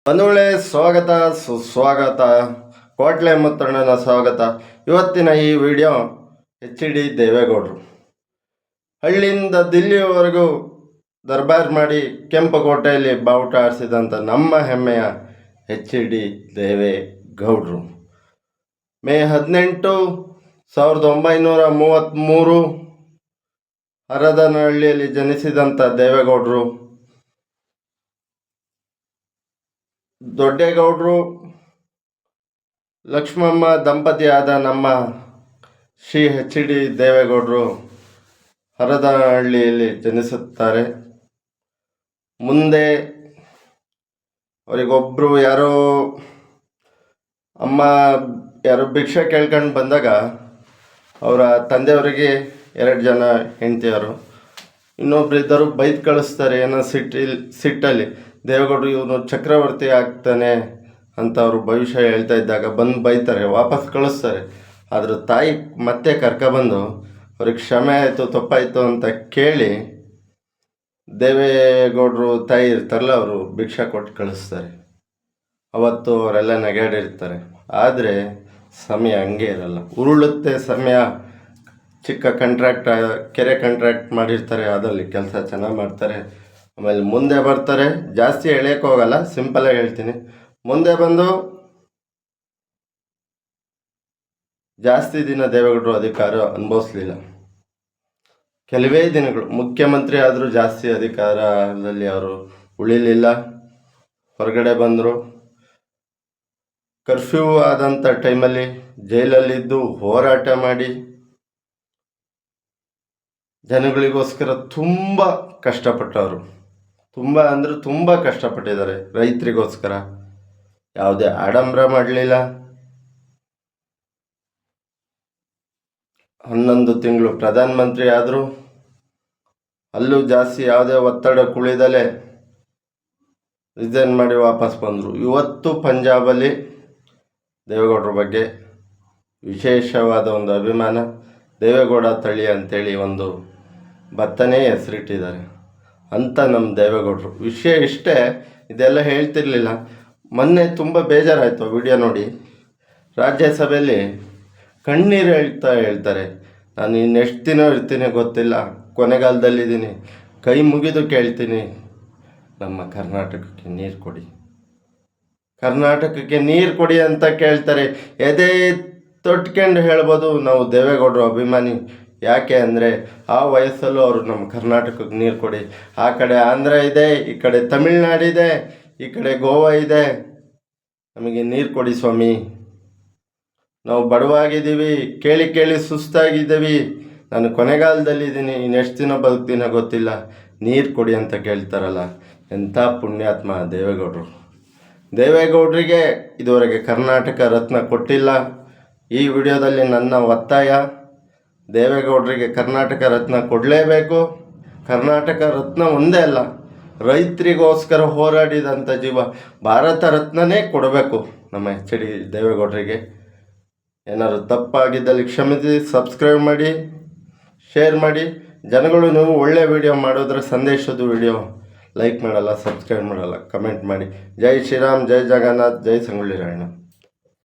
ಬಂಧುಗಳೇ, ಸ್ವಾಗತ ಸುಸ್ವಾಗತ. ಕೋಟ್ಲೆ ಮುತ್ತಣ್ಣನ ಸ್ವಾಗತ. ಇವತ್ತಿನ ಈ ವಿಡಿಯೋ HD ದೇವೇಗೌಡರು ಹಳ್ಳಿಯಿಂದ ದಿಲ್ಲಿಯವರೆಗೂ ದರ್ಬಾರ್ ಮಾಡಿ ಕೆಂಪುಕೋಟೆಯಲ್ಲಿ ಬಾವುಟ ಆರಿಸಿದಂಥ ನಮ್ಮ ಹೆಮ್ಮೆಯ HD ದೇವೇಗೌಡರು ಮೇ 18, 1933 ಹರದನಹಳ್ಳಿಯಲ್ಲಿ ಜನಿಸಿದಂಥ ದೇವೇಗೌಡರು ದೊಡ್ಡೇಗೌಡರು ಲಕ್ಷ್ಮಮ್ಮ ದಂಪತಿಯಾದ ನಮ್ಮ ಶ್ರೀ HD ದೇವೇಗೌಡರು ಹರದನಹಳ್ಳಿಯಲ್ಲಿ ಜನಿಸುತ್ತಾರೆ. ಮುಂದೆ ಅವರಿಗೊಬ್ಬರು ಯಾರೋ ಭಿಕ್ಷೆ ಕೇಳ್ಕೊಂಡು ಬಂದಾಗ ಅವರ ತಂದೆಯವರಿಗೆ 2 ಜನ ಹೆಂಡತಿಯರು, ಇನ್ನೊಬ್ಬರಿದ್ದರು ಬೈದು ಕಳಿಸ್ತಾರೆ. ಏನೋ ಸಿಟ್ಟಲ್ಲಿ ದೇವೇಗೌಡರು ಇವನು ಚಕ್ರವರ್ತಿ ಆಗ್ತಾನೆ ಅಂತ ಅವರು ಭವಿಷ್ಯ ಹೇಳ್ತಾ ಇದ್ದಾಗ ಬಂದು ಬೈತಾರೆ, ವಾಪಸ್ ಕಳಿಸ್ತಾರೆ. ಆದರೂ ತಾಯಿ ಮತ್ತೆ ಕರ್ಕೊಬಂದು ಅವ್ರಿಗೆ ಕ್ಷಮೆ ಆಯಿತು, ತಪ್ಪಾಯಿತು ಅಂತ ಕೇಳಿ ದೇವೇಗೌಡರು ತಾಯಿ ಇರ್ತಾರಲ್ಲ, ಅವರು ಭಿಕ್ಷೆ ಕೊಟ್ಟು ಕಳಿಸ್ತಾರೆ. ಅವತ್ತು ಅವರೆಲ್ಲ ನಗಾಡಿರ್ತಾರೆ. ಆದರೆ ಸಮಯ ಹಂಗೆ ಇರಲ್ಲ, ಉರುಳುತ್ತೆ ಸಮಯ. ಚಿಕ್ಕ ಕೆರೆ ಕಾಂಟ್ರಾಕ್ಟ್ ಮಾಡಿರ್ತಾರೆ, ಅದರಲ್ಲಿ ಕೆಲಸ ಚೆನ್ನಾಗಿ ಮಾಡ್ತಾರೆ. ಆಮೇಲೆ ಮುಂದೆ ಬರ್ತಾರೆ. ಜಾಸ್ತಿ ಎಳೆಯೋಕೆ ಹೋಗಲ್ಲ, ಸಿಂಪಲಾಗಿ ಹೇಳ್ತೀನಿ. ಮುಂದೆ ಬಂದು ಜಾಸ್ತಿ ದಿನ ದೇವೇಗೌಡರು ಅಧಿಕಾರ ಅನುಭವಿಸ್ಲಿಲ್ಲ. ಕೆಲವೇ ದಿನಗಳು ಮುಖ್ಯಮಂತ್ರಿ ಆದರೂ ಜಾಸ್ತಿ ಅಧಿಕಾರದಲ್ಲಿ ಅವರು ಉಳಿಲಿಲ್ಲ. ಹೊರಗಡೆ ಬಂದರು. ಕರ್ಫ್ಯೂ ಆದಂಥ ಟೈಮಲ್ಲಿ ಜೈಲಲ್ಲಿದ್ದು ಹೋರಾಟ ಮಾಡಿ ಜನಗಳಿಗೋಸ್ಕರ ತುಂಬ ಕಷ್ಟಪಟ್ಟವರು. ತುಂಬ ಕಷ್ಟಪಟ್ಟಿದ್ದಾರೆ. ರೈತರಿಗೋಸ್ಕರ ಯಾವುದೇ ಆಡಂಬರ ಮಾಡಲಿಲ್ಲ. 11 ತಿಂಗಳು ಪ್ರಧಾನಮಂತ್ರಿ ಆದರು. ಅಲ್ಲೂ ಜಾಸ್ತಿ ಯಾವುದೇ ಒತ್ತಡ ಕುಳಿದಲೇ ರಿಸೈನ್ ಮಾಡಿ ವಾಪಸ್ ಬಂದರು. ಇವತ್ತು ಪಂಜಾಬಲ್ಲಿ ದೇವೇಗೌಡರ ಬಗ್ಗೆ ವಿಶೇಷವಾದ ಒಂದು ಅಭಿಮಾನ. ದೇವೇಗೌಡ ತಳಿ ಅಂಥೇಳಿ ಒಂದು ಭತ್ತನೇ ಹೆಸರಿಟ್ಟಿದ್ದಾರೆ ಅಂತ ನಮ್ಮ ದೇವೇಗೌಡರು. ವಿಷಯ ಇಷ್ಟೇ, ಇದೆಲ್ಲ ಹೇಳ್ತಿರ್ಲಿಲ್ಲ. ಮೊನ್ನೆ ತುಂಬ ಬೇಜಾರಾಯಿತು ವಿಡಿಯೋ ನೋಡಿ. ರಾಜ್ಯಸಭೆಯಲ್ಲಿ ಕಣ್ಣೀರು ಹೇಳ್ತಾರೆ, ನಾನು ಇನ್ನೆಷ್ಟು ದಿನ ಇರ್ತೀನಿ ಗೊತ್ತಿಲ್ಲ, ಕೊನೆಗಾಲದಲ್ಲಿದ್ದೀನಿ, ಕೈ ಮುಗಿದು ಕೇಳ್ತೀನಿ, ನಮ್ಮ ಕರ್ನಾಟಕಕ್ಕೆ ನೀರು ಕೊಡಿ, ಕರ್ನಾಟಕಕ್ಕೆ ನೀರು ಕೊಡಿ ಅಂತ ಕೇಳ್ತಾರೆ. ಎದೆ ತೊಟ್ಕೊಂಡು ಹೇಳ್ಬೋದು ನಾವು ದೇವೇಗೌಡರು ಅಭಿಮಾನಿ. ಯಾಕೆ ಅಂದರೆ ಆ ವಯಸ್ಸಲ್ಲೂ ಅವರು ನಮ್ಮ ಕರ್ನಾಟಕಕ್ಕೆ ನೀರು ಕೊಡಿ. ಆ ಕಡೆ ಆಂಧ್ರ ಇದೆ, ಈ ಕಡೆ ತಮಿಳ್ನಾಡಿದೆ, ಈ ಕಡೆ ಗೋವಾ ಇದೆ, ನಮಗೆ ನೀರು ಕೊಡಿ ಸ್ವಾಮಿ, ನಾವು ಬಡವಾಗಿದ್ದೀವಿ, ಕೇಳಿ ಸುಸ್ತಾಗಿದ್ದೀವಿ, ನಾನು ಕೊನೆಗಾಲದಲ್ಲಿದ್ದೀನಿ, ಇನ್ನೆಷ್ಟು ದಿನ ಬದುಕ್ತೀನೋ ಗೊತ್ತಿಲ್ಲ, ನೀರು ಕೊಡಿ ಅಂತ ಕೇಳ್ತಾರಲ್ಲ, ಎಂಥ ಪುಣ್ಯಾತ್ಮ ದೇವೇಗೌಡರಿಗೆ ಇದುವರೆಗೆ ಕರ್ನಾಟಕ ರತ್ನ ಕೊಟ್ಟಿಲ್ಲ. ಈ ವಿಡಿಯೋದಲ್ಲಿ ನನ್ನ ಒತ್ತಾಯ, ದೇವೇಗೌಡರಿಗೆ ಕರ್ನಾಟಕ ರತ್ನ ಕೊಡಲೇಬೇಕು. ಕರ್ನಾಟಕ ರತ್ನ ಒಂದೇ ಅಲ್ಲ, ರೈತರಿಗೋಸ್ಕರ ಹೋರಾಡಿದಂಥ ಜೀವ ಭಾರತ ರತ್ನನೇ ಕೊಡಬೇಕು ನಮ್ಮ HD ದೇವೇಗೌಡರಿಗೆ. ಏನಾದ್ರು ತಪ್ಪಾಗಿದ್ದಲ್ಲಿ ಕ್ಷಮಿಸಿ. ಸಬ್ಸ್ಕ್ರೈಬ್ ಮಾಡಿ, ಶೇರ್ ಮಾಡಿ. ಜನಗಳು ನೀವು ಒಳ್ಳೆ ವಿಡಿಯೋ ಮಾಡಿದ್ರೆ ಸಂದೇಶದ ವಿಡಿಯೋ ಲೈಕ್ ಮಾಡಲ್ಲ, ಸಬ್ಸ್ಕ್ರೈಬ್ ಮಾಡಲ್ಲ, ಕಮೆಂಟ್ ಮಾಡಿ. ಜೈ ಶ್ರೀರಾಮ್, ಜೈ ಜಗನ್ನಾಥ್, ಜೈ ಸಂಗೊಳ್ಳಿ ರಾಯಣ್ಣ.